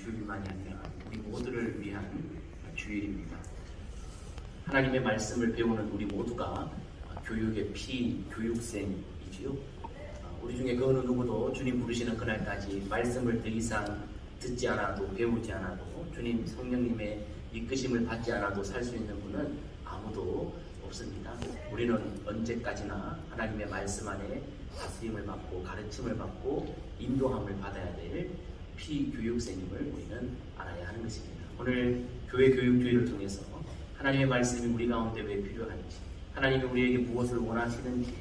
주일만이 아니라 우리 모두를 위한 주일입니다. 하나님의 말씀을 배우는 우리 모두가 교육의 교육생이지요. 우리 중에 그 어느 누구도 주님 부르시는 그날까지 말씀을 더 이상 듣지 않아도 배우지 않아도 주님 성령님의 이끄심을 받지 않아도 살 수 있는 분은 아무도 없습니다. 우리는 언제까지나 하나님의 말씀 안에 다스림을 받고 가르침을 받고 인도함을 받아야 될 피교육생임을 우리는 알아야 하는 것입니다. 오늘 교회 교육주의를 통해서 하나님의 말씀이 우리 가운데 왜 필요한지, 하나님이 우리에게 무엇을 원하시는지,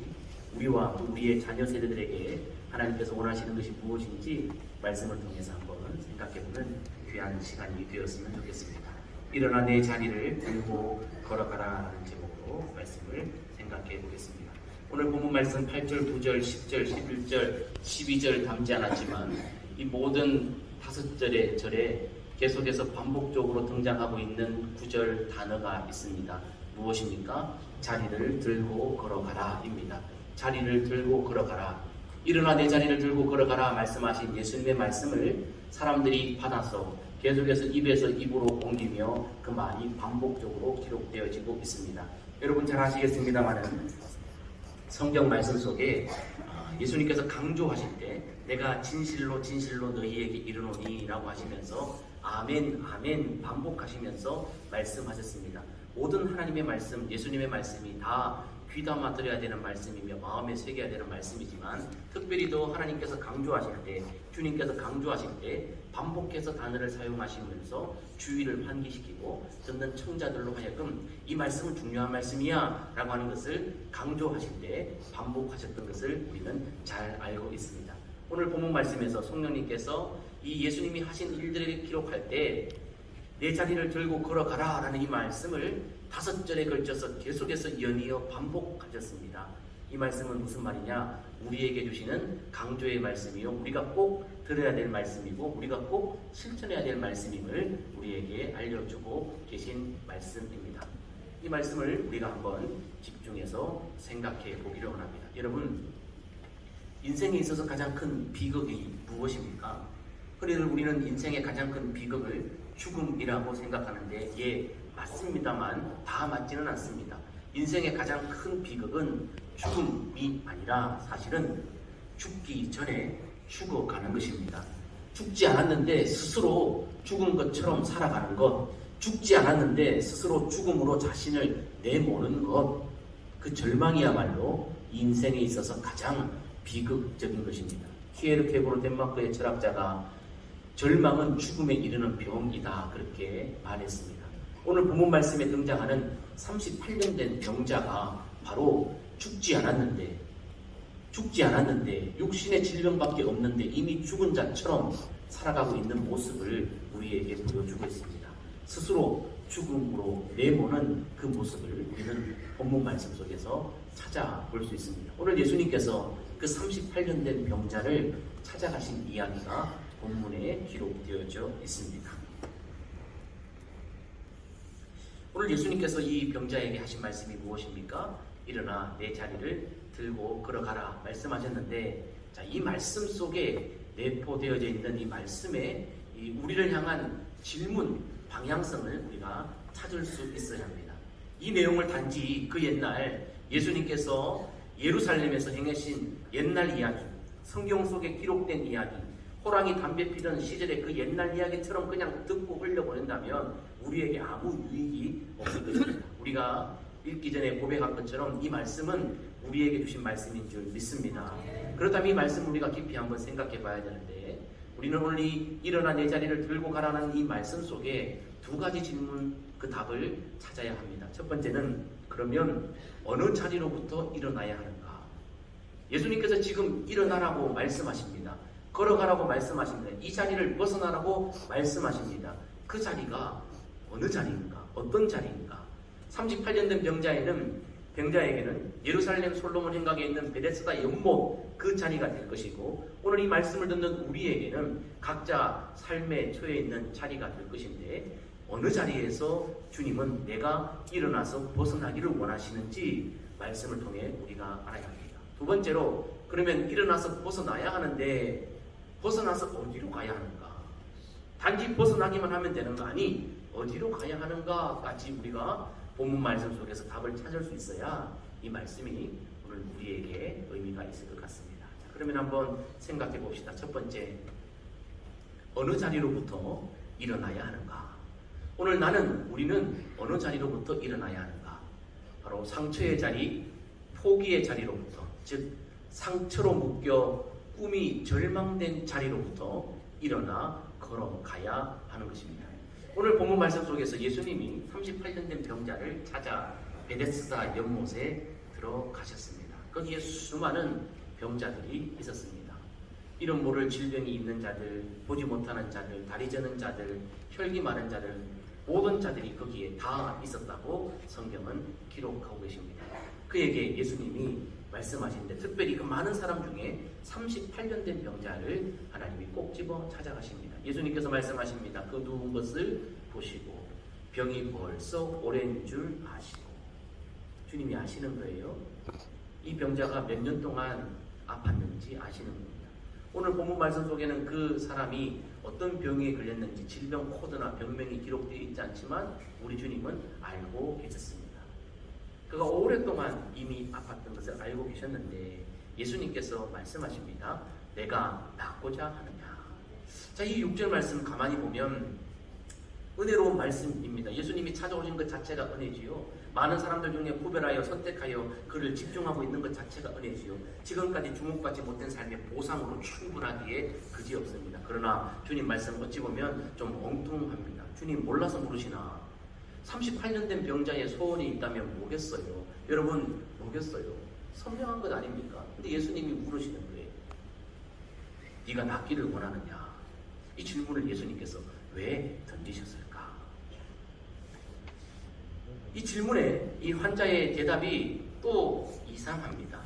우리와 또 우리의 자녀 세대들에게 하나님께서 원하시는 것이 무엇인지 말씀을 통해서 한번 생각해보는 귀한 시간이 되었으면 좋겠습니다. 일어나 내 자리를 들고 걸어가라 라는 제목으로 말씀을 생각해 보겠습니다. 오늘 본문 말씀 8절, 9절, 10절, 11절, 12절 담지 않았지만 이 모든 5절의 절에 계속해서 반복적으로 등장하고 있는 구절 단어가 있습니다. 무엇입니까? 자리를 들고 걸어가라 입니다. 자리를 들고 걸어가라. 일어나 내 자리를 들고 걸어가라 말씀하신 예수님의 말씀을 사람들이 받아서 계속해서 입에서 입으로 옮기며 그 말이 반복적으로 기록되어지고 있습니다. 여러분 잘 아시겠습니다만은 성경 말씀 속에 예수님께서 강조하실 때 내가 진실로 진실로 너희에게 이르노니 라고 하시면서 아멘 아멘 반복하시면서 말씀하셨습니다. 모든 하나님의 말씀, 예수님의 말씀이 다 귀담아 들어야 되는 말씀이며 마음에 새겨야 되는 말씀이지만 특별히 더 하나님께서 강조하실 때, 주님께서 강조하실 때 반복해서 단어를 사용하시면서 주의를 환기시키고 듣는 청자들로 하여금 이 말씀은 중요한 말씀이야 라고 하는 것을 강조하실 때 반복하셨던 것을 우리는 잘 알고 있습니다. 오늘 본문 말씀에서 성령님께서 이 예수님이 하신 일들을 기록할 때 내 자리를 들고 걸어가라 라는 이 말씀을 5절에 걸쳐서 계속해서 연이어 반복하셨습니다. 이 말씀은 무슨 말이냐? 우리에게 주시는 강조의 말씀이요, 우리가 꼭 들어야 될 말씀이고 우리가 꼭 실천해야 될 말씀임을 우리에게 알려주고 계신 말씀입니다. 이 말씀을 우리가 한번 집중해서 생각해 보기를 원합니다. 여러분, 인생에 있어서 가장 큰 비극이 무엇입니까? 그래서 우리는 인생의 가장 큰 비극을 죽음이라고 생각하는데 예, 맞습니다만 다 맞지는 않습니다. 인생의 가장 큰 비극은 죽음이 아니라 사실은 죽기 전에 죽어가는 것입니다. 죽지 않았는데 스스로 죽은 것처럼 살아가는 것, 죽지 않았는데 스스로 죽음으로 자신을 내모는 것, 그 절망이야말로 인생에 있어서 가장 비극적인 것입니다. 키에르케고르 덴마크의 철학자가 절망은 죽음에 이르는 병이다 그렇게 말했습니다. 오늘 본문 말씀에 등장하는 38년 된 병자가 바로 죽지 않았는데 육신의 질병밖에 없는데 이미 죽은 자처럼 살아가고 있는 모습을 우리에게 보여주고 있습니다. 스스로 죽음으로 내모는 그 모습을 우리는 본문 말씀 속에서 찾아볼 수 있습니다. 오늘 예수님께서 그 38년 된 병자를 찾아가신 이야기가 본문에 기록되어져 있습니다. 오늘 예수님께서 이 병자에게 하신 말씀이 무엇입니까? 일어나 내 자리를 들고 걸어가라 말씀하셨는데, 자, 이 말씀 속에 내포되어져 있는 이 말씀에 우리를 향한 질문, 방향성을 우리가 찾을 수 있어야 합니다. 이 내용을 단지 그 옛날 예수님께서 예루살렘에서 행하신 옛날 이야기, 성경 속에 기록된 이야기, 호랑이 담배 피던 시절의 그 옛날 이야기처럼 그냥 듣고 흘려보낸다면 우리에게 아무 유익이 없을 것입니다. 우리가 읽기 전에 고백한 것처럼 이 말씀은 우리에게 주신 말씀인 줄 믿습니다. 그렇다면 이 말씀 우리가 깊이 한번 생각해 봐야 되는데, 우리는 오늘 이 일어나 내 자리를 들고 가라는 이 말씀 속에 두 가지 질문, 그 답을 찾아야 합니다. 첫 번째는, 그러면 어느 자리로부터 일어나야 하는가? 예수님께서 지금 일어나라고 말씀하십니다. 걸어가라고 말씀하십니다. 이 자리를 벗어나라고 말씀하십니다. 그 자리가 어느 자리인가? 어떤 자리인가? 38년 된 병자에게는 예루살렘 솔로몬 행각에 있는 베데스다 연못, 그 자리가 될 것이고, 오늘 이 말씀을 듣는 우리에게는 각자 삶의 처해 있는 자리가 될 것인데, 어느 자리에서 주님은 내가 일어나서 벗어나기를 원하시는지 말씀을 통해 우리가 알아야 합니다. 두 번째로, 그러면 일어나서 벗어나야 하는데 벗어나서 어디로 가야 하는가? 단지 벗어나기만 하면 되는 거 아니, 어디로 가야 하는가까지 우리가 본문 말씀 속에서 답을 찾을 수 있어야 이 말씀이 오늘 우리에게 의미가 있을 것 같습니다. 자, 그러면 한번 생각해 봅시다. 첫 번째, 어느 자리로부터 일어나야 하는가? 오늘 우리는 어느 자리로부터 일어나야 하는가? 바로 상처의 자리, 포기의 자리로부터, 즉 상처로 묶여 꿈이 절망된 자리로부터 일어나 걸어가야 하는 것입니다. 오늘 본문 말씀 속에서 예수님이 38년 된 병자를 찾아 베데스다 연못에 들어가셨습니다. 거기에 수많은 병자들이 있었습니다. 이름 모를 질병이 있는 자들, 보지 못하는 자들, 다리 저는 자들, 혈기 많은 자들, 모든 자들이 거기에 다 있었다고 성경은 기록하고 계십니다. 그에게 예수님이 말씀하시는데, 특별히 그 많은 사람 중에 38년 된 병자를 하나님이 꼭 집어 찾아가십니다. 예수님께서 말씀하십니다. 그 누운 것을 보시고 병이 벌써 오랜 줄 아시고. 주님이 아시는 거예요. 이 병자가 몇 년 동안 아팠는지 아시는 겁니다. 오늘 본문 말씀 속에는 그 사람이 어떤 병에 걸렸는지 질병 코드나 병명이 기록되어 있지 않지만 우리 주님은 알고 계셨습니다. 그가 오랫동안 이미 아팠던 것을 알고 계셨는데 예수님께서 말씀하십니다. 내가 낫고자 하느냐. 자, 이 6절 말씀 가만히 보면 은혜로운 말씀입니다. 예수님이 찾아오신 것 자체가 은혜지요. 많은 사람들 중에 구별하여 선택하여 그를 집중하고 있는 것 자체가 은혜지요. 지금까지 주목받지 못한 삶의 보상으로 충분하기에 그지없습니다. 그러나 주님 말씀 어찌 보면 좀 엉뚱합니다. 주님 몰라서 모르시나? 38년 된 병자의 소원이 있다면 뭐겠어요? 여러분, 뭐겠어요? 선명한 것 아닙니까? 근데 예수님이 물으시는 거예요. 네가 낫기를 원하느냐? 이 질문을 예수님께서 왜 던지셨을까? 이 질문에 이 환자의 대답이 또 이상합니다.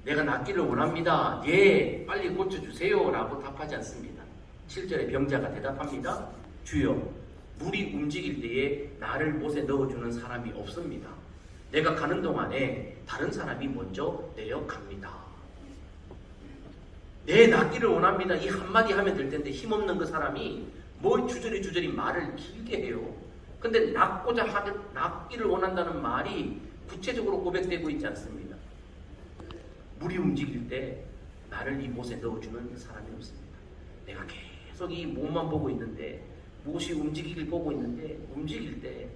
내가 낫기를 원합니다. 예, 빨리 고쳐주세요 라고 답하지 않습니다. 7절에 병자가 대답합니다. 주여, 물이 움직일 때에 나를 못에 넣어주는 사람이 없습니다. 내가 가는 동안에 다른 사람이 먼저 내려갑니다. 내 낫기를 원합니다. 이 한마디 하면 될 텐데 힘없는 그 사람이 뭘 주저리 말을 길게 해요. 근데 낫기를 원한다는 말이 구체적으로 고백되고 있지 않습니다. 물이 움직일 때 나를 이 못에 넣어주는 사람이 없습니다. 내가 계속 이 못만 보고 있는데, 못이 움직이길 보고 있는데, 움직일 때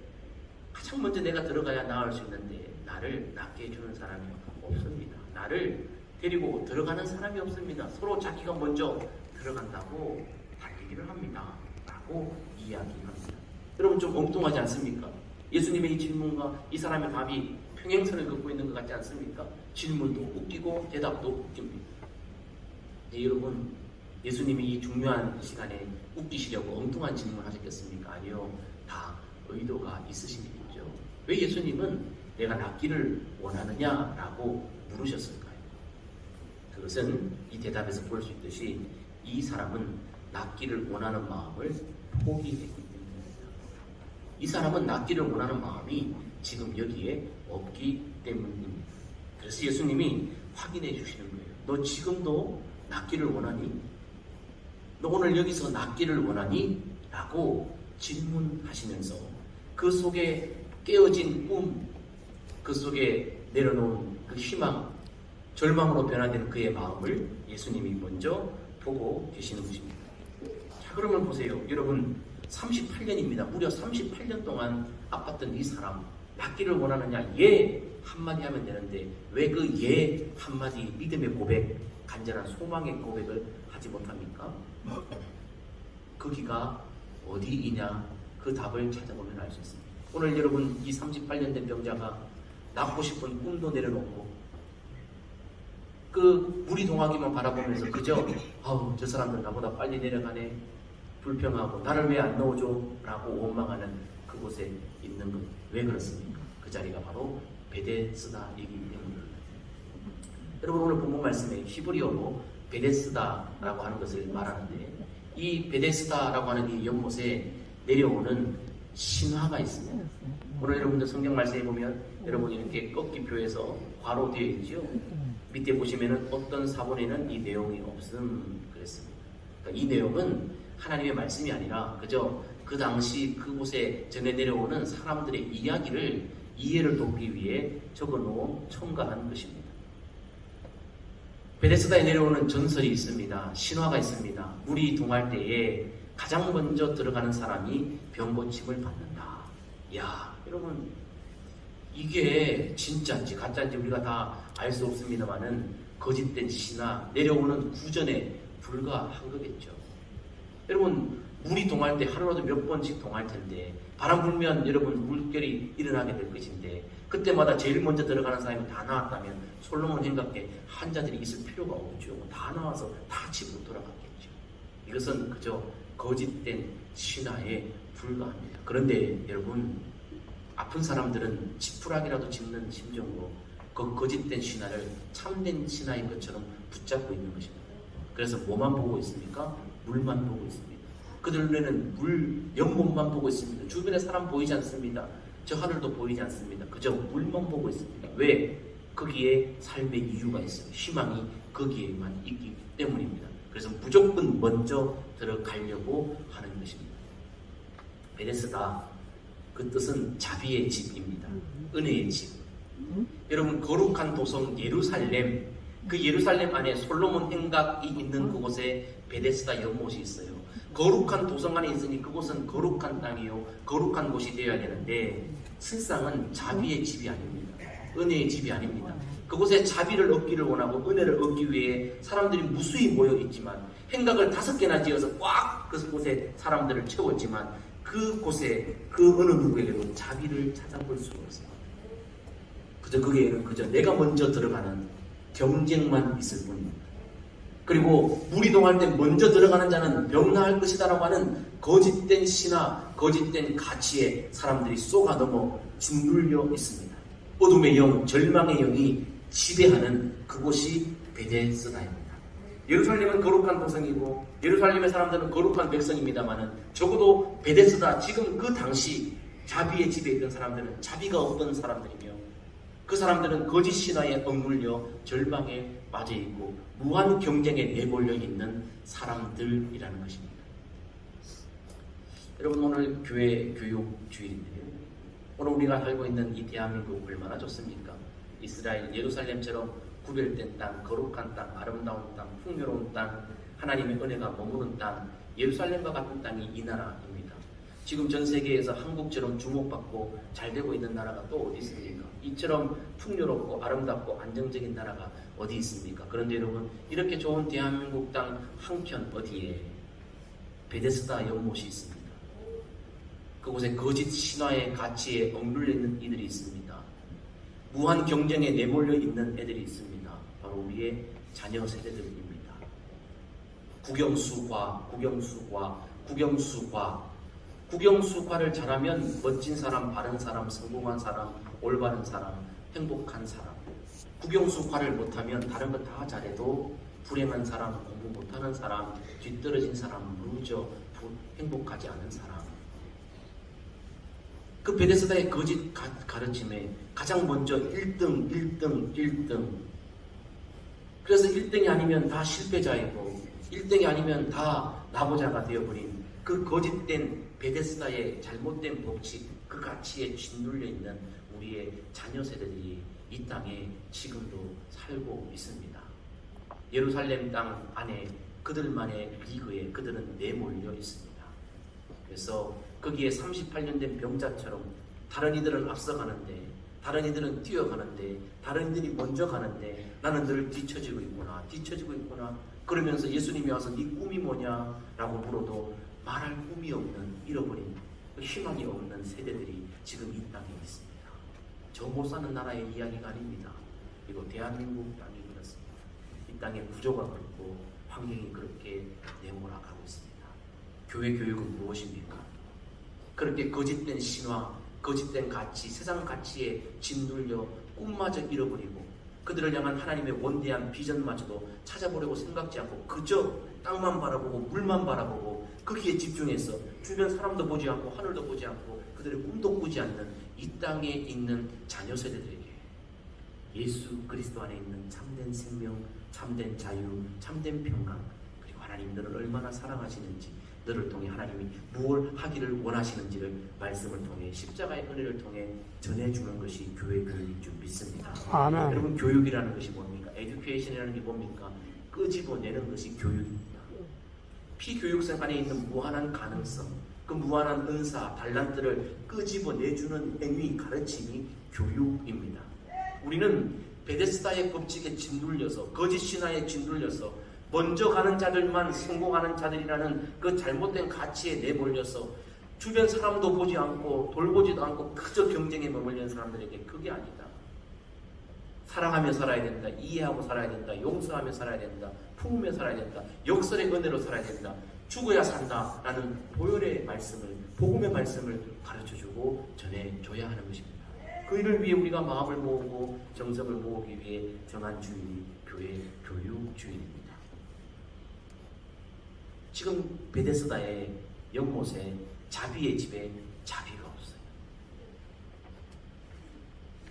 가장 먼저 내가 들어가야 나을 수 있는데 나를 낫게 해주는 사람이 없습니다. 나를 데리고 들어가는 사람이 없습니다. 서로 자기가 먼저 들어간다고 달리기를 합니다 라고 이야기합니다. 여러분, 좀 엉뚱하지 않습니까? 예수님의 이 질문과 이 사람의 답이 평행선을 긋고 있는 것 같지 않습니까? 질문도 웃기고 대답도 웃깁니다. 네, 여러분, 예수님이 이 중요한 시간에 웃기시려고 엉뚱한 질문을 하셨겠습니까? 아니요. 다 의도가 있으신 일이죠. 왜 예수님은 내가 낫기를 원하느냐라고 물으셨을까요? 그것은 이 대답에서 볼 수 있듯이 이 사람은 낫기를 원하는 마음을 포기했기 때문입니다. 이 사람은 낫기를 원하는 마음이 지금 여기에 없기 때문입니다. 그래서 예수님이 확인해 주시는 거예요. 너 지금도 낫기를 원하니? 너 오늘 여기서 낫기를 원하니? 라고 질문하시면서 그 속에 깨어진 꿈, 그 속에 내려놓은 그 희망, 절망으로 변화된 그의 마음을 예수님이 먼저 보고 계시는 것입니다. 자, 그러면 보세요. 여러분, 38년입니다. 무려 38년 동안 아팠던 이 사람, 받기를 원하느냐? 예 한마디 하면 되는데 왜 그 예 한마디 믿음의 고백, 간절한 소망의 고백을 하지 못합니까? 거기가 어디이냐? 그 답을 찾아보면 알 수 있습니다. 오늘 여러분 이 38년 된 병자가 낳고 싶은 꿈도 내려놓고 그 무리 동하기만 바라보면서 그저 아우 저 사람들 나보다 빨리 내려가네, 불평하고 나를 왜 안 넣어줘? 라고 원망하는 그곳에 있는 것. 왜 그렇습니까? 그 자리가 바로 베데스다이기 때문입니다. 여러분 오늘 본문 말씀에 히브리어로 베데스다라고 하는 것을 말하는데 이 베데스다라고 하는 이 연못에 내려오는 신화가 있습니다. 오늘 여러분들 성경 말씀에 보면 여러분 이렇게 꺾기표에서 괄호 되어 있죠. 밑에 보시면은 어떤 사본에는 이 내용이 없음 그랬습니다. 그러니까 이 내용은 하나님의 말씀이 아니라 그저 그 당시 그곳에 전해 내려오는 사람들의 이야기를 이해를 돕기 위해 적어놓은 첨가한 것입니다. 베데스다에 내려오는 전설이 있습니다. 신화가 있습니다. 물이 동할 때에 가장 먼저 들어가는 사람이 병고침을 받는다. 야, 여러분 이게 진짜인지 가짜인지 우리가 다 알 수 없습니다만은 거짓된 신화, 내려오는 구전에 불과한 거겠죠. 여러분 물이 동할 때 하루라도 몇 번씩 동할 텐데 바람 불면 여러분 물결이 일어나게 될 것인데 그때마다 제일 먼저 들어가는 사람이 다 나왔다면 솔로몬 행각에 환자들이 있을 필요가 없죠. 다 나와서 다 집으로 돌아갔겠죠. 이것은 그저 거짓된 신화에 불과합니다. 그런데 여러분 아픈 사람들은 지푸라기라도 짚는 심정으로 그 거짓된 신화를 참된 신화인 것처럼 붙잡고 있는 것입니다. 그래서 뭐만 보고 있습니까? 물만 보고 있습니다. 그들 눈에는 물, 연못만 보고 있습니다. 주변에 사람 보이지 않습니다. 저 하늘도 보이지 않습니다. 그저 물만 보고 있습니다. 왜? 거기에 삶의 이유가 있어요. 희망이 거기에만 있기 때문입니다. 그래서 무조건 먼저 들어가려고 하는 것입니다. 베데스다, 그 뜻은 자비의 집입니다. 은혜의 집. 여러분 거룩한 도성 예루살렘, 그 예루살렘 안에 솔로몬 행각이 있는 그곳에 베데스다 연못이 있어요. 거룩한 도성 안에 있으니 그곳은 거룩한 땅이요 거룩한 곳이 되어야 되는데 실상은 자비의 집이 아닙니다. 은혜의 집이 아닙니다. 그곳에 자비를 얻기를 원하고 은혜를 얻기 위해 사람들이 무수히 모여 있지만 행각을 5개나 지어서 꽉 그곳에 사람들을 채웠지만 그곳에 그 어느 누구에게도 자비를 찾아볼 수가 없어요. 그저 거기에는 그저 내가 먼저 들어가는 경쟁만 있을 뿐입니다. 그리고 물이 동할 때 먼저 들어가는 자는 병나을 것이다 라고 하는 거짓된 신화, 거짓된 가치에 사람들이 쏘가 넘어 짓눌려 있습니다. 어둠의 영, 절망의 영이 지배하는 그곳이 베데스다입니다. 예루살렘은 거룩한 도성이고 예루살렘의 사람들은 거룩한 백성입니다만은 적어도 베데스다, 지금 그 당시 자비의 집에 있던 사람들은 자비가 없던 사람들이며 그 사람들은 거짓 신화에 억눌려 절망에 빠져 있고 무한 경쟁에 내몰려 있는 사람들이라는 것입니다. 여러분 오늘 교회 교육 주일인데요. 오늘 우리가 살고 있는 이 대한민국 얼마나 좋습니까? 이스라엘 예루살렘처럼 구별된 땅, 거룩한 땅, 아름다운 땅, 풍요로운 땅, 하나님의 은혜가 머무는 땅, 예루살렘과 같은 땅이 이 나라입니다. 지금 전 세계에서 한국처럼 주목받고 잘 되고 있는 나라가 또 어디 있습니까? 이처럼 풍요롭고 아름답고 안정적인 나라가 어디 있습니까? 그런데 여러분 이렇게 좋은 대한민국 땅 한켠 어디에 베데스다 연못이 있습니다. 그곳에 거짓 신화의 가치에 억눌려 있는 이들이 있습니다. 무한 경쟁에 내몰려 있는 애들이 있습니다. 바로 우리의 자녀 세대들입니다. 국영수과, 국영수과, 국영수과. 국영수과를 잘하면 멋진 사람, 바른 사람, 성공한 사람, 올바른 사람, 행복한 사람. 국영수과를 못하면 다른 거 다 잘해도 불행한 사람, 공부 못하는 사람, 뒤떨어진 사람, 루저, 행복하지 않은 사람. 그 베데스다의 거짓 가르침에 가장 먼저 1등, 1등, 1등. 그래서 1등이 아니면 다 실패자이고 1등이 아니면 다 나보자가 되어버린 그 거짓된 베데스다의 잘못된 법칙, 그 가치에 짓눌려 있는 우리의 자녀 세대들이 이 땅에 지금도 살고 있습니다. 예루살렘 땅 안에 그들만의 리그에 그들은 내몰려 있습니다. 그래서 거기에 38년 된 병자처럼 다른 이들은 앞서가는데, 다른 이들은 뛰어가는데, 다른 이들이 먼저 가는데 나는 늘 뒤처지고 있구나. 그러면서 예수님이 와서 네 꿈이 뭐냐? 라고 물어도 말할 꿈이 없는, 잃어버린, 희망이 없는 세대들이 지금 이 땅에 있습니다. 저 못 사는 나라의 이야기가 아닙니다. 그리고 대한민국 땅이 그렇습니다. 이 땅에 구조가 그렇고 환경이 그렇게 내몰아가고 있습니다. 교회 교육은 무엇입니까? 그렇게 거짓된 신화, 거짓된 가치, 세상 가치에 짓눌려 꿈마저 잃어버리고 그들을 향한 하나님의 원대한 비전마저도 찾아보려고 생각지 않고 그저 땅만 바라보고 물만 바라보고 거기에 집중해서 주변 사람도 보지 않고 하늘도 보지 않고 그들의 꿈도 꾸지 않는 이 땅에 있는 자녀 세대들에게 예수 그리스도 안에 있는 참된 생명, 참된 자유, 참된 평강, 그리고 하나님 너를 얼마나 사랑하시는지, 너를 통해 하나님이 무엇을 하기를 원하시는지를 말씀을 통해 십자가의 은혜를 통해 전해주는 것이 교회 교육인 줄 믿습니다. 아멘. 여러분, 교육이라는 것이 뭡니까? 에듀케이션이라는 게 뭡니까? 끄집어내는 것이 교육입니다. 피교육생 안에 있는 무한한 가능성, 그 무한한 은사, 달란트를 끄집어내주는 행위, 가르침이 교육입니다. 우리는 베데스다의 법칙에 짓눌려서, 거짓 신화에 짓눌려서 먼저 가는 자들만 성공하는 자들이라는 그 잘못된 가치에 내몰려서 주변 사람도 보지 않고 돌보지도 않고 그저 경쟁에 머물리는 사람들에게 그게 아니다. 사랑하며 살아야 된다. 이해하고 살아야 된다. 용서하며 살아야 된다. 품으며 살아야 된다. 역설의 은혜로 살아야 된다. 죽어야 산다라는 보혈의 말씀을, 복음의 말씀을 가르쳐주고 전해줘야 하는 것입니다. 그 일을 위해 우리가 마음을 모으고 정성을 모으기 위해 정한 주일이 교회 교육 주일입니다. 지금 베데스다의 연못에 자비의 집에 자비가 없어요.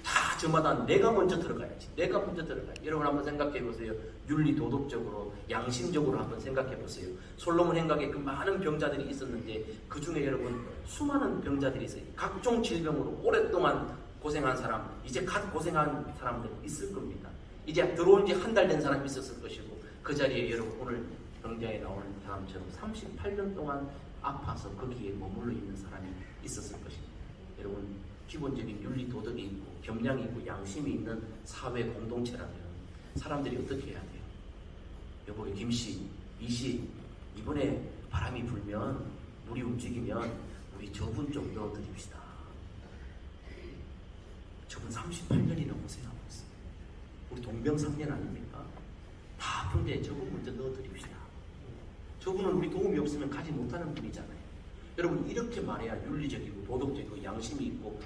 다 저마다 내가 먼저 들어가야지. 여러분 한번 생각해 보세요. 윤리 도덕적으로, 양심적으로 한번 생각해 보세요. 솔로몬 행각에 그 많은 병자들이 있었는데 그 중에 여러분 수많은 병자들이 있어요. 각종 질병으로 오랫동안 고생한 사람, 이제 갓 고생한 사람들 있을 겁니다. 이제 들어온 지 한 달 된 사람이 있었을 것이고 그 자리에 여러분 오늘 병자에 나오는 사람처럼 38년 동안 아파서 거기에 머물러 있는 사람이 있었을 것입니다. 여러분, 기본적인 윤리 도덕이 있고 겸양이 있고 양심이 있는 사회 공동체라면 사람들이 어떻게 해야 돼요? 여보, 김씨, 이씨, 이번에 바람이 불면 물이 움직이면 우리 저분 좀 넣어드립시다. 저분 38년이나 고생하고 있어요. 우리 동병상련 아닙니까? 다 아픈데 저분 먼저 넣어드립시다. 저분은 우리 도움이 없으면 가지 못하는 분이잖아요. 여러분, 이렇게 말해야 윤리적이고 도덕적이고 양심이 있고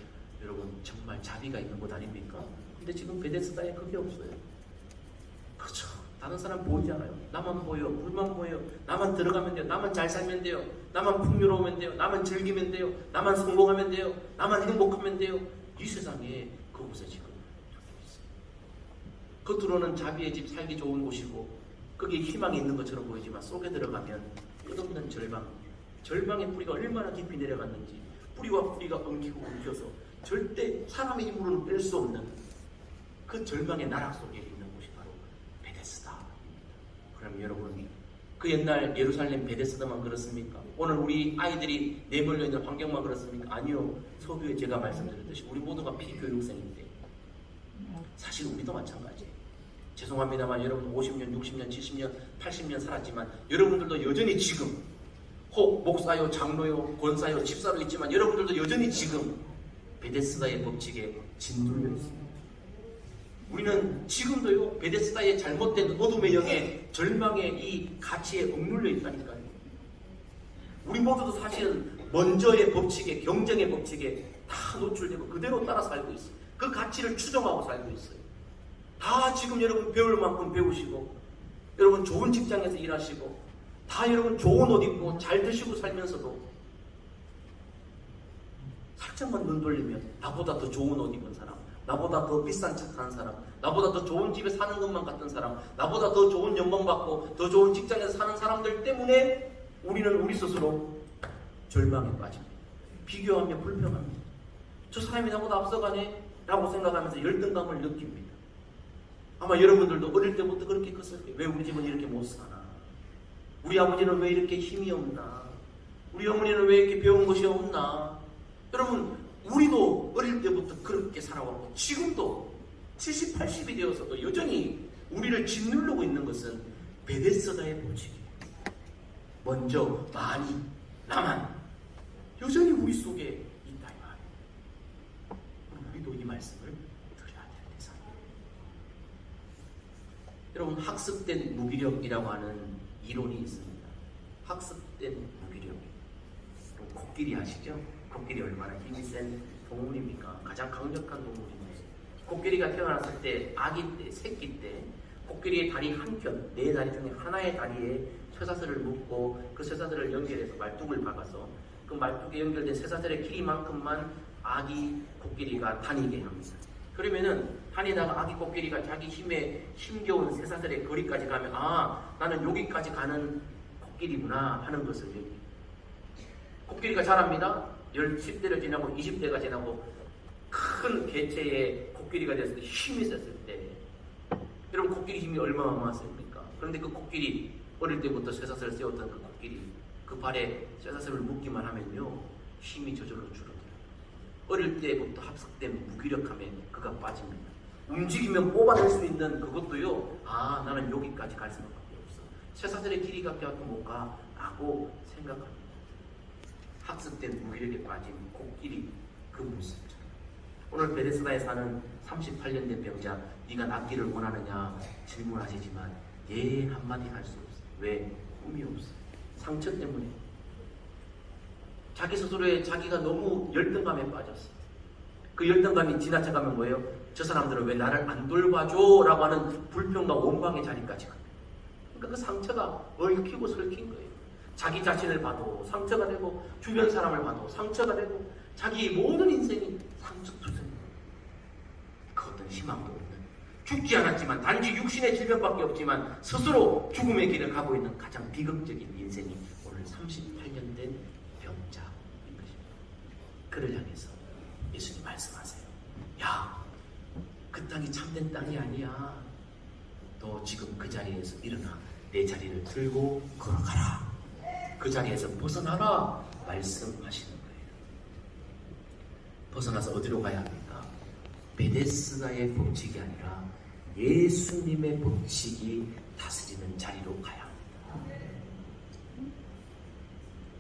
여러분 정말 자비가 있는 것 아닙니까? 근데 지금 베데스다에 그게 없어요. 그렇죠. 다른 사람 보이지 않아요. 나만 보여, 불만 보여. 나만 들어가면 돼요. 나만 잘 살면 돼요. 나만 풍요로우면 돼요. 나만 즐기면 돼요. 나만 성공하면 돼요. 나만 행복하면 돼요. 이 세상에 그곳에 지금 있어요. 겉으로는 자비의 집 살기 좋은 곳이고 거기에 희망이 있는 것처럼 보이지만 속에 들어가면 끝없는 절망의 뿌리가 얼마나 깊이 내려갔는지 뿌리와 뿌리가 엉키고 엉켜서 절대 사람의 힘으로는 뺄 수 없는 그 절망의 나락 속에 있는 곳이 바로 베데스다입니다. 그럼 여러분, 그 옛날 예루살렘 베데스다만 그렇습니까? 오늘 우리 아이들이 내몰려 있는 환경만 그렇습니까? 아니요. 서두에 제가 말씀드렸듯이 우리 모두가 피교육생인데 사실 우리도 마찬가지예요. 죄송합니다만 여러분 50년, 60년, 70년, 80년 살았지만 여러분들도 여전히 지금 혹 목사요, 장로요, 권사요, 집사로 있지만 여러분들도 여전히 지금 베데스다의 법칙에 짓눌려 있습니다. 우리는 지금도요 베데스다의 잘못된 어둠의 영에 절망의 이 가치에 억눌려 있다니까요. 우리 모두도 사실은 먼저의 법칙에, 경쟁의 법칙에 다 노출되고 그대로 따라 살고 있어요. 그 가치를 추종하고 살고 있어요. 다 지금 여러분 배울 만큼 배우시고 여러분 좋은 직장에서 일하시고 다 여러분 좋은 옷 입고 잘 드시고 살면서도 살짝만 눈 돌리면 나보다 더 좋은 옷 입은 사람, 나보다 더 비싼 차 타는 사람, 나보다 더 좋은 집에 사는 것만 같은 사람, 나보다 더 좋은 연봉 받고 더 좋은 직장에서 사는 사람들 때문에 우리는 우리 스스로 절망에 빠집니다. 비교하며 불평합니다. 저 사람이 나보다 앞서가네 라고 생각하면서 열등감을 느낍니다. 아마 여러분들도 어릴 때부터 그렇게 컸을 거예요. 왜 우리 집은 이렇게 못 사나? 우리 아버지는 왜 이렇게 힘이 없나? 우리 어머니는 왜 이렇게 배운 것이 없나? 여러분, 우리도 어릴 때부터 그렇게 살아왔고 지금도 70, 80이 되어서도 여전히 우리를 짓누르고 있는 것은 베데스다의 법칙이에요. 먼저 많이 나만 여전히 우리 속에 있다 이 말이에요. 우리도 이 말씀을 들어야 될 대상이에요. 여러분, 학습된 무기력이라고 하는 이론이 있습니다. 학습된 무기력. 코끼리 아시죠? 코끼리 얼마나 힘이 센 동물입니까? 가장 강력한 동물인데, 코끼리가 태어났을 때, 아기 때, 새끼 때 코끼리의 다리 한켠, 네 다리 중에 하나의 다리에 쇠사슬을 묶고 그 쇠사슬을 연결해서 말뚝을 박아서 그 말뚝에 연결된 쇠사슬의 길이만큼만 아기 코끼리가 다니게 합니다. 그러면은 다니다가 아기 코끼리가 자기 힘겨운 쇠사슬의 거리까지 가면, 아, 나는 여기까지 가는 코끼리구나 하는 것을 코끼리가 자랍니다. 10대를 지나고 20대가 지나고 큰 개체의 코끼리가 됐을 때, 힘이 셌을 때, 여러분, 코끼리 힘이 얼마나 많았습니까? 그런데 그 코끼리, 어릴 때부터 쇠사슬을 세웠던 그 코끼리, 그 발에 쇠사슬을 묶기만 하면요, 힘이 저절로 줄어들어요. 어릴 때부터 합석된 무기력함에 그가 빠집니다. 움직이면 뽑아낼 수 있는 그것도요, 아, 나는 여기까지 갈 수밖에 없어. 쇠사슬의 길이가 껴도 못 가 라고 생각합니다. 학습된 무기력에 빠진 코끼리 그 모습처럼. 오늘 베데스다에 사는 38년 된 병자, 네가 낫기를 원하느냐 질문하시지만 예 한마디 할 수 없어요. 왜? 꿈이 없어요. 상처 때문에. 자기 스스로에 자기가 너무 열등감에 빠졌어요. 그 열등감이 지나쳐가면 뭐예요? 저 사람들은 왜 나를 안 돌봐줘? 라고 하는 불평과 원망의 자리까지 갑니다. 그러니까 그 상처가 얽히고 설킨 거예요. 자기 자신을 봐도 상처가 되고, 주변 사람을 봐도 상처가 되고, 자기 모든 인생이 상처투성이에요. 그 어떤 희망도 없는, 죽지 않았지만 단지 육신의 질병밖에 없지만 스스로 죽음의 길을 가고 있는 가장 비극적인 인생이 오늘 38년 된 병자인 것입니다. 그를 향해서 예수님 말씀하세요. 야, 그 땅이 참된 땅이 아니야. 너 지금 그 자리에서 일어나 내 자리를 들고 걸어가라. 그 자리에서 벗어나라 말씀하시는 거예요. 벗어나서 어디로 가야 합니까? 베데스다의 법칙이 아니라 예수님의 법칙이 다스리는 자리로 가야 합니다.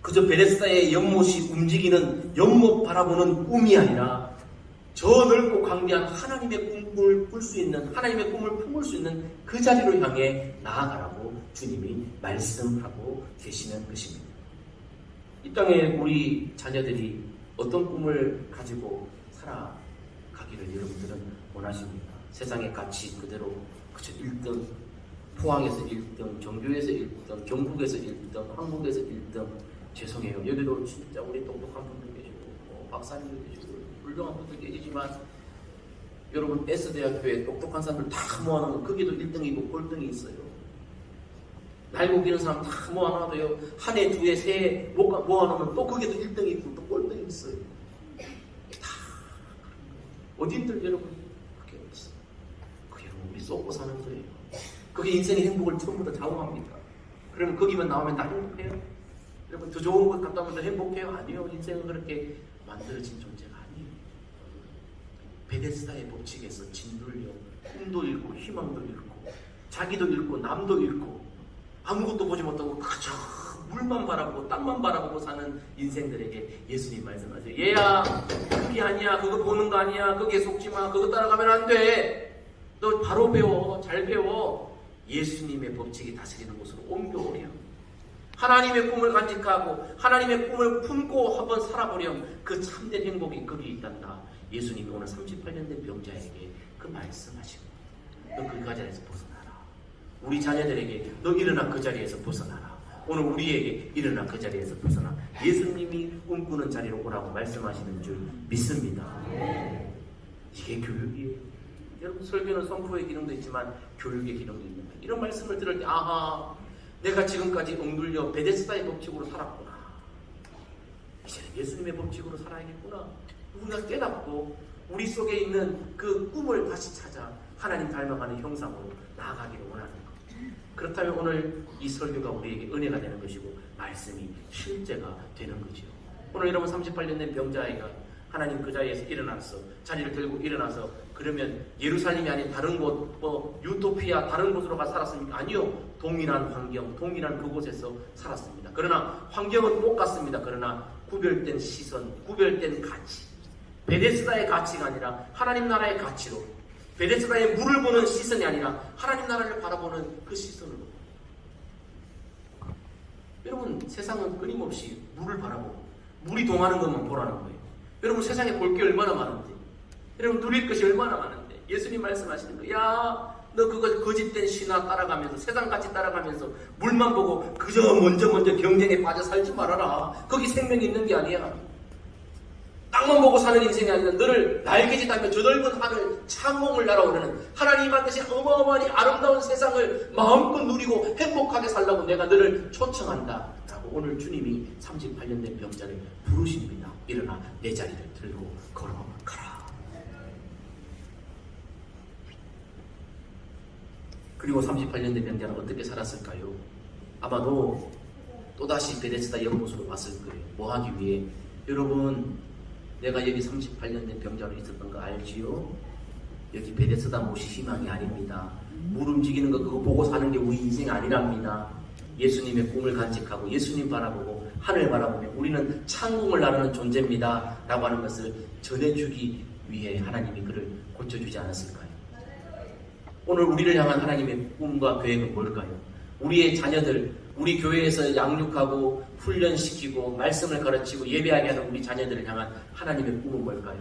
그저 베데스다의 연못이 움직이는, 연못 바라보는 꿈이 아니라 저 넓고 광대한 하나님의 꿈을 꿀 수 있는, 하나님의 꿈을 품을 수 있는 그 자리로 향해 나아가라고 주님이 말씀하고 계시는 것입니다. 이 땅에 우리 자녀들이 어떤 꿈을 가지고 살아가기를 여러분들은 원하십니까? 세상의 가치 그대로 그저 1등, 포항에서 1등, 전교에서 1등, 경북에서 1등, 한국에서 1등. 죄송해요. 여기도 진짜 우리 똑똑한 분들 계시고, 박사님들 계시고, 훌륭한 분들 계시지만, 여러분 S대학교에 똑똑한 사람들 다 모아놓으면 거기도 1등이고 꼴등이 있어요. 날고 기는 사람 다 모아놔도요, 한 해, 두 해, 세 해 모아놓으면 또 거기도 1등이 있고 또 꼴등이 있어요. 다 어딘들 여러분 그게 없어요. 그게 우리 쏟고 사는 거예요. 그게 인생의 행복을 처음부터 좌우합니다. 그러면 거기만 나오면 나 행복해요? 여러분 더 좋은 것 갔다 오면 더 행복해요? 아니요. 인생은 그렇게 만들어진 존재가 아니에요. 베데스다의 법칙에서 짓눌려 꿈도 잃고 희망도 잃고 자기도 잃고 남도 잃고 아무것도 보지 못하고 그저 물만 바라보고 땅만 바라보고 사는 인생들에게 예수님 말씀하세요. 얘야, 그게 아니야. 그거 보는 거 아니야. 거기에 속지 마. 그거 따라가면 안 돼. 너 바로 배워. 잘 배워. 예수님의 법칙이 다스리는 곳으로 옮겨오렴. 하나님의 꿈을 간직하고 하나님의 꿈을 품고 한번 살아보렴. 그 참된 행복이 거기 있단다. 예수님이 오늘 38년 된 병자에게 그 말씀하시고, 너 그 자리에서 벗어나라. 우리 자녀들에게 너 일어나 그 자리에서 벗어나라. 오늘 우리에게 일어나 그 자리에서 벗어나 예수님이 꿈꾸는 자리로 오라고 말씀하시는 줄 믿습니다. 이게 교육이에요. 여러분, 설교는 선포의 기능도 있지만 교육의 기능도 있는 거예요. 이런 말씀을 들을 때, 아하, 내가 지금까지 엉둘려 베데스다의 법칙으로 살았구나. 이제는 예수님의 법칙으로 살아야겠구나. 우리가 깨닫고 우리 속에 있는 그 꿈을 다시 찾아 하나님 닮아가는 형상으로 나아가기를 원하는 것. 그렇다면 오늘 이 설교가 우리에게 은혜가 되는 것이고 말씀이 실제가 되는 거죠. 오늘 여러분 38년 된 병자아이가 하나님 그 자리에서 일어나서 자리를 들고 일어나서 그러면 예루살렘이 아닌 다른 곳, 유토피아 다른 곳으로 가 살았습니까? 아니요. 동일한 환경, 동일한 그곳에서 살았습니다. 그러나 환경은 똑같습니다. 그러나 구별된 시선, 구별된 가치, 베데스다의 가치가 아니라 하나님 나라의 가치로, 베데스다의 물을 보는 시선이 아니라 하나님 나라를 바라보는 그 시선으로. 여러분, 세상은 끊임없이 물을 바라보고 물이 동하는 것만 보라는 거예요. 여러분, 세상에 볼 게 얼마나 많은데, 여러분 누릴 것이 얼마나 많은데, 예수님 말씀하시는 거예요. 야, 너 그거 거짓된 신화 따라가면서 세상같이 따라가면서 물만 보고 그저 먼저 경쟁에 빠져 살지 말아라. 거기 생명이 있는 게 아니야. 땅만 보고 사는 인생이 아니라 너를 날개짓하며 저 넓은 하늘 창공을 날아오르는 하나님이 만드신 어마어마하니 아름다운 세상을 마음껏 누리고 행복하게 살라고 내가 너를 초청한다 라고 오늘 주님이 38년 된 병자를 부르십니다. 일어나 내 자리를 들고 걸어가라. 그리고 38년 된 병자는 어떻게 살았을까요? 아마도 또다시 베데스다 연못으로 왔을 거예요. 뭐 하기 위해? 여러분, 내가 여기 38년 된 병자로 있었던 거 알지요? 여기 베데스다 못이 희망이 아닙니다. 물 움직이는 거 그거 보고 사는 게 우리 인생이 아니랍니다. 예수님의 꿈을 간직하고 예수님 바라보고 하늘 바라보며 우리는 창공을 나르는 존재입니다 라고 하는 것을 전해주기 위해 하나님이 그를 고쳐주지 않았을까요? 오늘 우리를 향한 하나님의 꿈과 계획은 뭘까요? 우리의 자녀들, 우리 교회에서 양육하고 훈련시키고 말씀을 가르치고 예배하게 하는 우리 자녀들을 향한 하나님의 꿈은 뭘까요?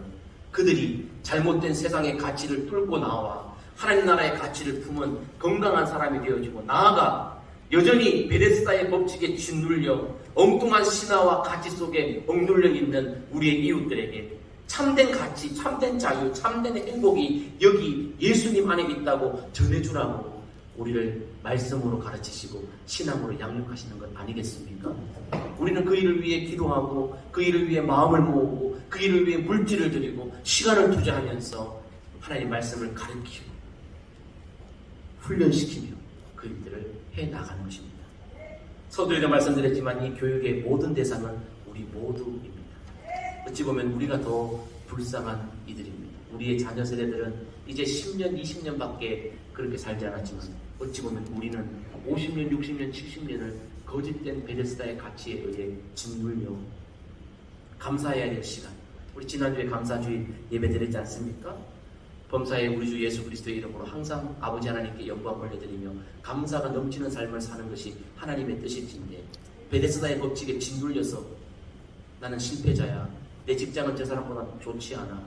그들이 잘못된 세상의 가치를 뚫고 나와 하나님 나라의 가치를 품은 건강한 사람이 되어지고, 나아가 여전히 베데스다의 법칙에 짓눌려 엉뚱한 신화와 가치 속에 억눌려 있는 우리의 이웃들에게 참된 가치, 참된 자유, 참된 행복이 여기 예수님 안에 있다고 전해주라고 우리를 말씀으로 가르치시고 신앙으로 양육하시는 것 아니겠습니까? 우리는 그 일을 위해 기도하고 그 일을 위해 마음을 모으고 그 일을 위해 물질을 드리고 시간을 투자하면서 하나님의 말씀을 가르치고 훈련시키며 그 일들을 해나가는 것입니다. 서두에도 말씀드렸지만 이 교육의 모든 대상은 우리 모두입니다. 어찌 보면 우리가 더 불쌍한 이들입니다. 우리의 자녀 세대들은 이제 10년, 20년밖에 그렇게 살지 않았지만 어찌 보면 우리는 50년, 60년, 70년을 거짓된 베데스다의 가치에 의해 짓눌려 감사해야 될 시간. 우리 지난주에 감사주일 예배 드렸지 않습니까? 범사에 우리 주 예수 그리스도의 이름으로 항상 아버지 하나님께 영광 올려드리며 감사가 넘치는 삶을 사는 것이 하나님의 뜻일진데, 베데스다의 법칙에 짓눌려서 나는 실패자야, 내 직장은 저 사람보다 좋지 않아,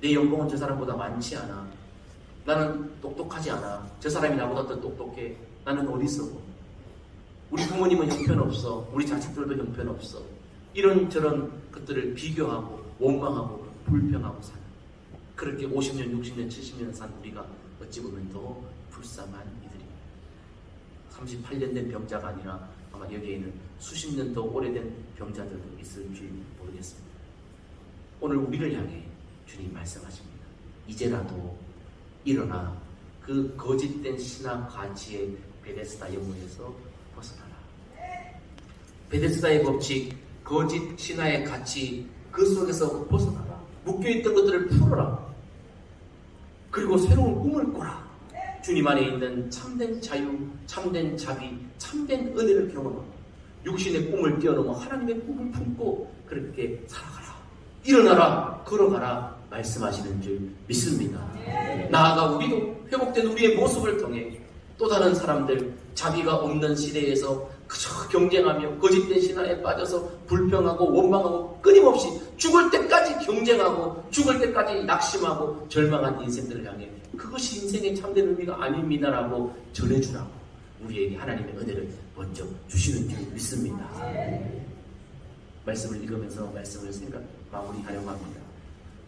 내 연봉은 저 사람보다 많지 않아, 나는 똑똑하지 않아, 저 사람이 나보다 더 똑똑해, 나는 어디서, 우리 부모님은 형편없어, 우리 자식들도 형편없어, 이런저런 것들을 비교하고 원망하고 불평하고 사는, 그렇게 50년, 60년, 70년 산 우리가 어찌 보면 더 불쌍한 이들입니다. 38년 된 병자가 아니라 아마 여기에는 수십 년 더 오래된 병자들도 있을지 모르겠습니다. 오늘 우리를 향해 주님 말씀하십니다. 이제라도 일어나 그 거짓된 신학 가치의 베데스다 연못에서 벗어나라. 베데스다의 법칙, 거짓 신화의 가치, 그 속에서 벗어나라. 묶여있던 것들을 풀어라. 그리고 새로운 꿈을 꿔라. 주님 안에 있는 참된 자유, 참된 자비, 참된 은혜를 경험하고 육신의 꿈을 뛰어넘어 하나님의 꿈을 품고 그렇게 살아가라. 일어나라, 걸어가라 말씀하시는 줄 믿습니다. 나아가 우리도 회복된 우리의 모습을 통해 또 다른 사람들, 자비가 없는 시대에서 그저 경쟁하며 거짓된 신화에 빠져서 불평하고 원망하고 끊임없이 죽을 때까지 경쟁하고 죽을 때까지 낙심하고 절망한 인생들을 향해 그것이 인생의 참된 의미가 아닙니다라고 전해주라고 우리에게 하나님의 은혜를 먼저 주시는 줄 믿습니다. 말씀을 읽으면서 말씀을 마무리하려고 합니다.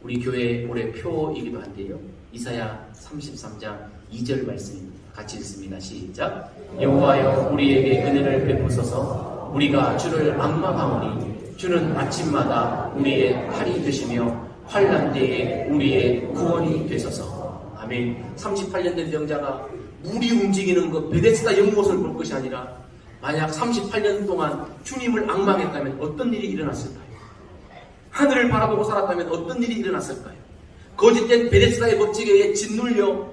우리 교회 올해 표이기도 한데요, 이사야 33장 2절 말씀입니다. 같이 읽습니다. 시작. 여호와여 우리에게 은혜를 베푸소서. 우리가 주를 앙망하오니 주는 아침마다 우리의 팔이 되시며 환난 때에 우리의 구원이 되소서. 아멘. 38년 된 병자가 물이 움직이는 것, 베데스다 연못을 볼 것이 아니라 만약 38년 동안 주님을 앙망했다면 어떤 일이 일어났을까요? 하늘을 바라보고 살았다면 어떤 일이 일어났을까요? 거짓된 베데스다의 법칙에 의해 짓눌려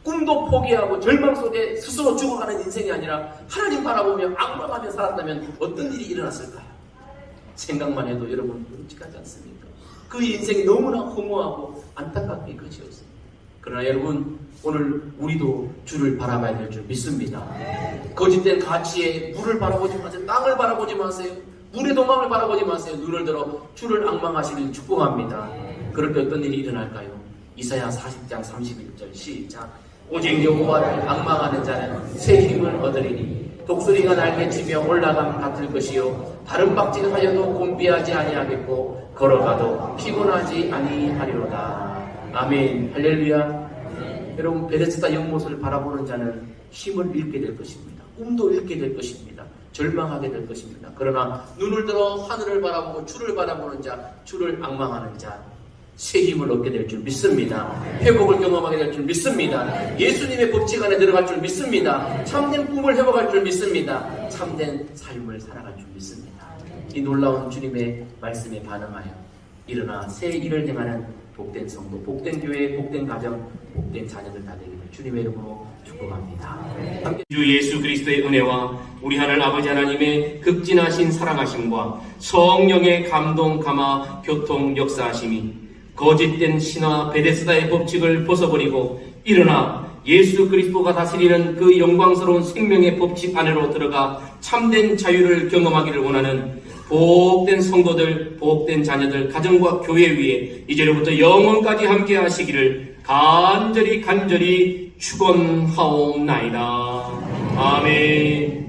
꿈도 포기하고 절망 속에 스스로 죽어가는 인생이 아니라 하나님 바라보며 악망하며 살았다면 어떤 일이 일어났을까요? 생각만 해도 여러분 끔찍하지 않습니까? 그 인생이 너무나 허무하고 안타깝게 그지었습니다. 그러나 여러분, 오늘 우리도 주를 바라봐야 될 줄 믿습니다. 거짓된 가치에 물을 바라보지 마세요. 땅을 바라보지 마세요. 물의 도망을 바라보지 마세요. 눈을 들어 주를 앙망하시길 축복합니다. 그럴 때 어떤 일이 일어날까요? 이사야 40장 31절 시작. 오직 여호와를 앙망하는 자는 새 힘을 얻으리니 독수리가 날개치며 올라감 같을 것이요 다른 박질하여도 곤비하지 아니하겠고 걸어가도 피곤하지 아니하리로다. 아멘. 할렐루야. 여러분, 베데스다 연못을 바라보는 자는 힘을 잃게 될 것입니다. 꿈도 잃게 될 것입니다. 절망하게 될 것입니다. 그러나 눈을 들어 하늘을 바라보고 주를 바라보는 자, 주를 앙망하는 자, 새 힘을 얻게 될 줄 믿습니다. 회복을 경험하게 될 줄 믿습니다. 예수님의 법칙 안에 들어갈 줄 믿습니다. 참된 꿈을 회복할 줄 믿습니다. 참된 삶을 살아갈 줄 믿습니다. 이 놀라운 주님의 말씀에 반응하여 일어나 새 일을 행하는 복된 성도, 복된 교회, 복된 가정, 복된 자녀들 다 되기를 주님의 이름으로 축복합니다. 주 예수 그리스도의 은혜와 우리 하늘 아버지 하나님의 극진하신 사랑하심과 성령의 감동, 감화, 교통, 역사하심이 거짓된 신화 베데스다의 법칙을 벗어버리고 일어나 예수 그리스도가 다스리는 그 영광스러운 생명의 법칙 안으로 들어가 참된 자유를 경험하기를 원하는 복된 성도들, 복된 자녀들, 가정과 교회 위에 이제로부터 영원까지 함께 하시기를 간절히 축원하옵나이다. 아멘.